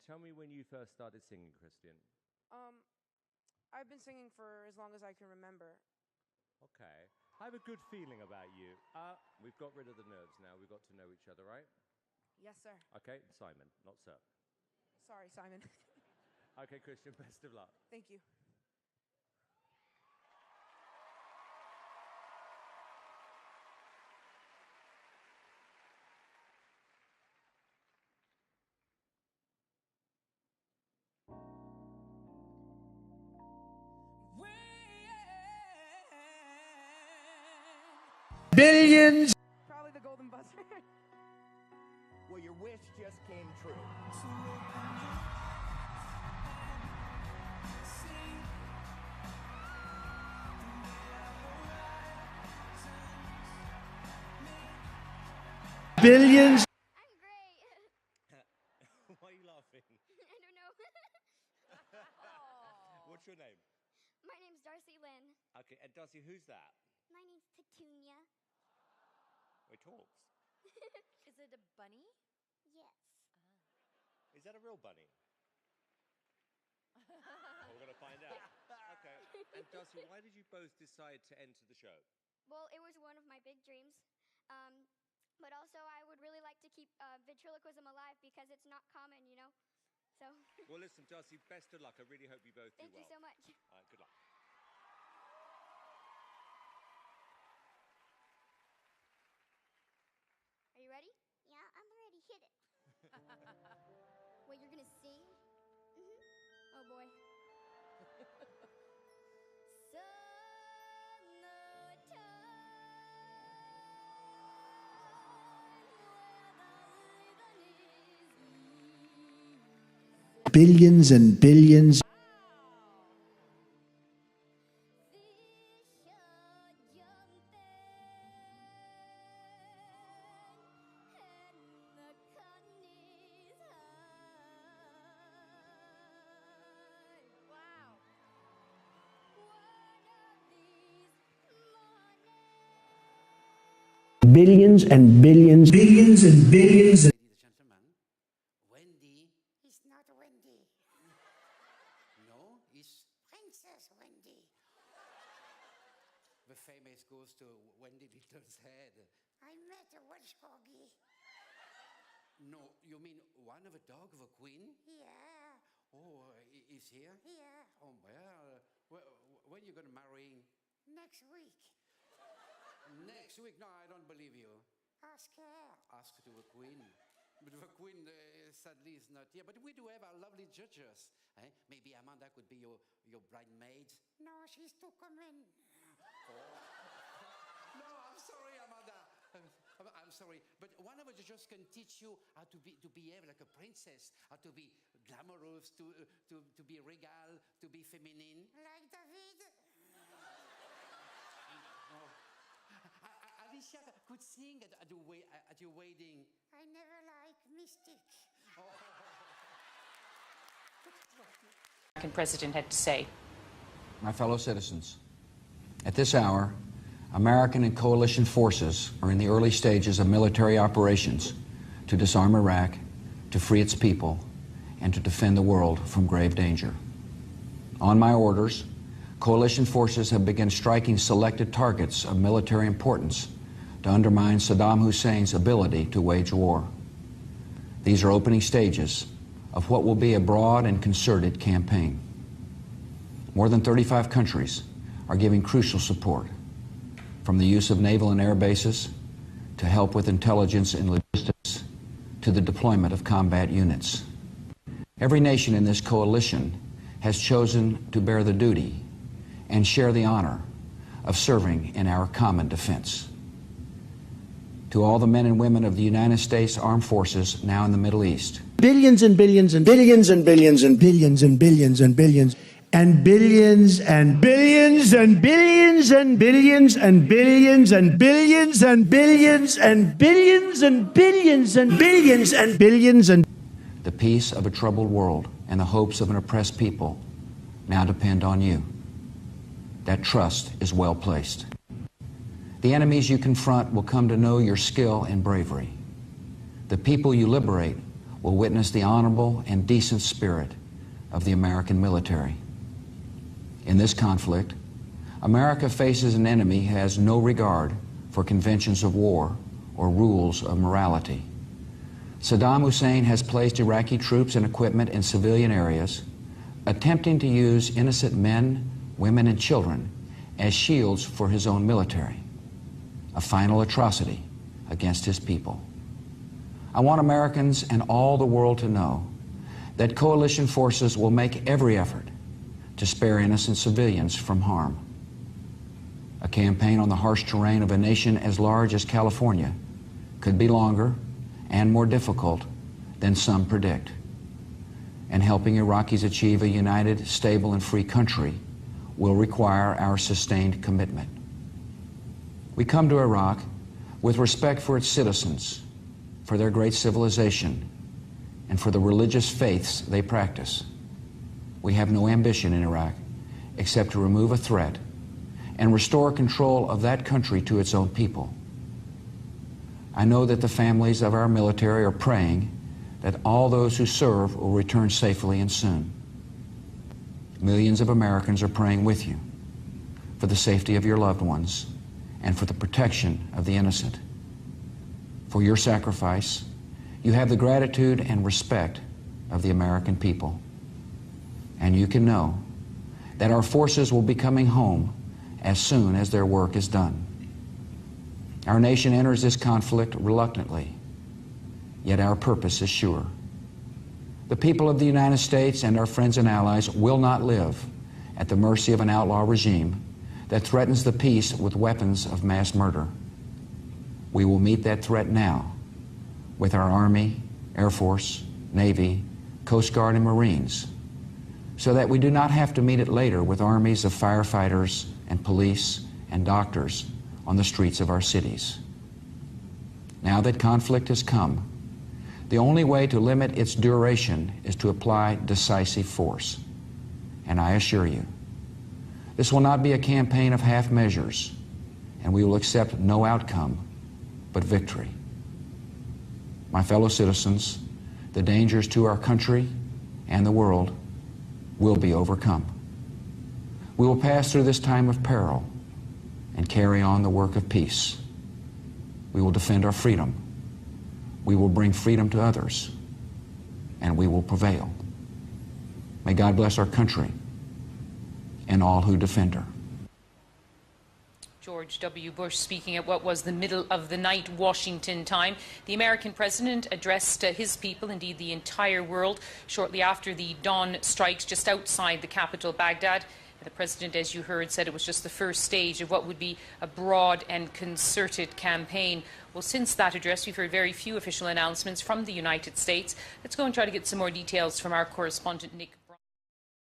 tell me when you first started singing, Christian. I've been singing for as long as I can remember. Okay. I have a good feeling about you. We've got rid of the nerves now. We've got to know each other, right? Yes, sir. Okay, Simon, not sir. Sorry, Simon. Okay, Christian, best of luck. Thank you. Billions. Probably the golden buzzer. Well, your wish just came true. Billions. I'm great. Why are you laughing? I don't know. What's your name? My name's Darcy Lynn. Okay, and Darcy, who's that? My name's Petunia. It talks. Is it a bunny? Yes. Is that a real bunny? We're going to find out. Okay. And Darcy, why did you both decide to enter the show? Well, it was one of my big dreams. But also, I would really like to keep ventriloquism alive because it's not common, you know? So. Well, listen, Darcy, best of luck. I really hope you both do well. Thank you so much. All right, good luck. Are you ready? Yeah, I'm ready. Hit it. Wait, you're gonna sing? Mm-hmm. Oh boy. Billions and billions. Billions and billions. Billions and billions. Ladies and gentlemen, Wendy. It's not Wendy. No, it's Princess Wendy. the famous goes to Wendy Little's head. I met a Welsh corgi. No, you mean one of a dog of a queen? Yeah, Oh, is here? yeah. Oh, well, when are you going to marry? Next week. Next week? No, I don't believe you. Ask her. Ask to a queen. But the queen, sadly, is not here. But we do have our lovely judges. Eh? Maybe Amanda could be your bridesmaid. No, she's too common. No, I'm sorry, Amanda. I'm sorry, but one of us just can teach you how to behave like a princess, how to be glamorous, to be regal, to be feminine. Like David. Alicia could sing at your wedding. I never like mystic. American president had to say. My fellow citizens, at this hour, American and coalition forces are in the early stages of military operations to disarm Iraq, to free its people, and to defend the world from grave danger. On my orders, coalition forces have begun striking selected targets of military importance to undermine Saddam Hussein's ability to wage war. These are opening stages of what will be a broad and concerted campaign. More than 35 countries are giving crucial support, from the use of naval and air bases to help with intelligence and logistics to the deployment of combat units. Every nation in this coalition has chosen to bear the duty and share the honor of serving in our common defense. To all the men and women of the United States Armed Forces now in the Middle East. Billions and billions and billions and billions and billions and billions and billions and billions and billions and billions and billions and billions and billions and billions and billions and billions and billions and billions and the peace of a troubled world and the hopes of an oppressed people now depend on you. That trust is well placed. The enemies you confront will come to know your skill and bravery. The people you liberate will witness the honorable and decent spirit of the American military. In this conflict, America faces an enemy who has no regard for conventions of war or rules of morality. Saddam Hussein has placed Iraqi troops and equipment in civilian areas, attempting to use innocent men, women, and children as shields for his own military, a final atrocity against his people. I want Americans and all the world to know that coalition forces will make every effort to spare innocent civilians from harm. A campaign on the harsh terrain of a nation as large as California could be longer and more difficult than some predict. And helping Iraqis achieve a united, stable, and free country will require our sustained commitment. We come to Iraq with respect for its citizens, for their great civilization, and for the religious faiths they practice. We have no ambition in Iraq except to remove a threat and restore control of that country to its own people. I know that the families of our military are praying that all those who serve will return safely and soon. Millions of Americans are praying with you for the safety of your loved ones and for the protection of the innocent. For your sacrifice, you have the gratitude and respect of the American people. And you can know that our forces will be coming home as soon as their work is done. Our nation enters this conflict reluctantly, yet our purpose is sure. The people of the United States and our friends and allies will not live at the mercy of an outlaw regime that threatens the peace with weapons of mass murder. We will meet that threat now with our Army, Air Force, Navy, Coast Guard, and Marines, so that we do not have to meet it later with armies of firefighters and police and doctors on the streets of our cities. Now that conflict has come, the only way to limit its duration is to apply decisive force. And I assure you, this will not be a campaign of half measures, and we will accept no outcome but victory. My fellow citizens, the dangers to our country and the world will be overcome. We will pass through this time of peril and carry on the work of peace. We will defend our freedom. We will bring freedom to others, and we will prevail. May God bless our country and all who defend her. George W. Bush speaking at what was the middle of the night Washington time. The American president addressed his people, indeed the entire world, shortly after the dawn strikes just outside the capital, Baghdad. The president, as you heard, said it was just the first stage of what would be a broad and concerted campaign. Well, since that address, we've heard very few official announcements from the United States. Let's go and try to get some more details from our correspondent, Nick